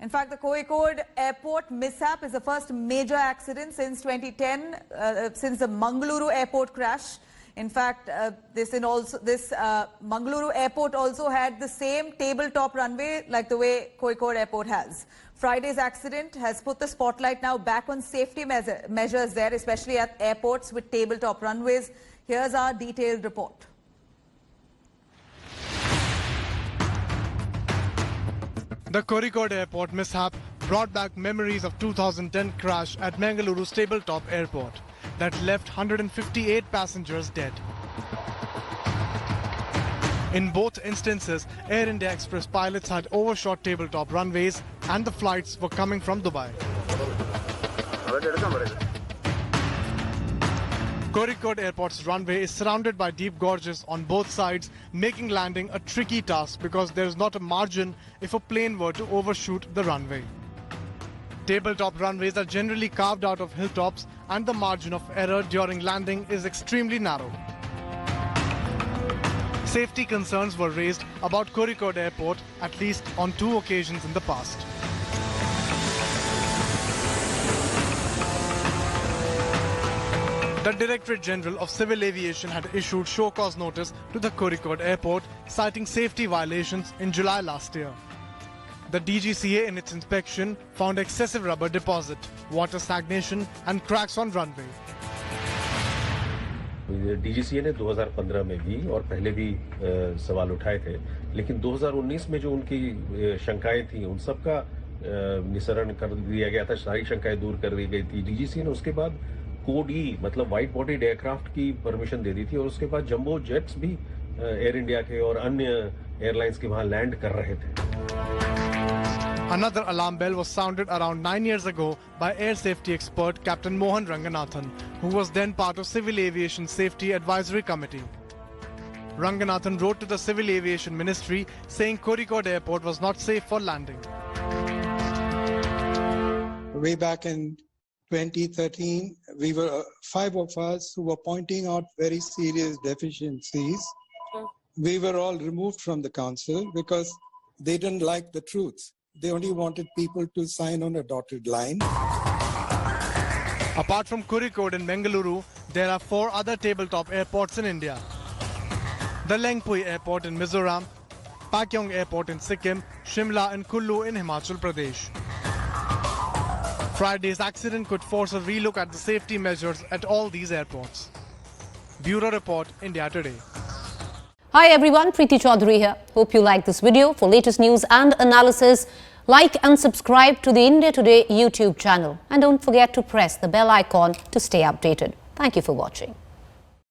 In fact, the Kozhikode airport mishap is the first major accident since 2010, since the Mangaluru airport crash. In fact, Mangaluru airport also had the same tabletop runway like the way Kozhikode airport has. Friday's accident has put the spotlight now back on safety measures there, especially at airports with tabletop runways. Here's our detailed report. The Kozhikode airport mishap brought back memories of 2010 crash at Mangaluru's tabletop airport that left 158 passengers dead. In both instances, Air India Express pilots had overshot tabletop runways and the flights were coming from Dubai. Kozhikode Airport's runway is surrounded by deep gorges on both sides, making landing a tricky task because there is not a margin if a plane were to overshoot the runway. Tabletop runways are generally carved out of hilltops and the margin of error during landing is extremely narrow. Safety concerns were raised about Kozhikode Airport at least on 2 occasions in the past. The Directorate General of Civil Aviation had issued show cause notice to the Kozhikode Airport, citing safety violations in July last year. The DGCA in its inspection found excessive rubber deposit, water stagnation and cracks on runway. DGCA ने 2015 में भी और पहले भी सवाल उठाए थे, लेकिन 2019 में जो उनकी शंकाएं थी उन सब का निस्सरण कर दिया गया था, सारी शंकाएं दूर कर दी गई थी। DGCA ने उसके बाद कोड ई मतलब वाइट बॉडीड एयरक्राफ्ट की परमिशन दे दी थी और उसके बाद जंबो जेट्स भी एयर इंडिया के और अन्य एयरलाइंस के वहां लैंड कर रहे थे। Another alarm bell was sounded around 9 years ago by air safety expert Captain Mohan Ranganathan, who was then part of Civil Aviation Safety Advisory Committee. Ranganathan wrote to the Civil Aviation Ministry saying Kozhikode Airport was not safe for landing. Way back in 2013, we were 5 of us who were pointing out very serious deficiencies. We were all removed from the council because they didn't like the truth. They only wanted people to sign on a dotted line. Apart from Kozhikode and Mangaluru, there are 4 other tabletop airports in India. The Lengpui Airport in Mizoram, Pakyong Airport in Sikkim, Shimla and Kullu in Himachal Pradesh. Friday's accident could force a relook at the safety measures at all these airports. Bureau Report, India Today. Hi everyone, Preeti Chaudhary here. Hope you like this video. For latest news and analysis, like and subscribe to the India Today YouTube channel. And don't forget to press the bell icon to stay updated. Thank you for watching.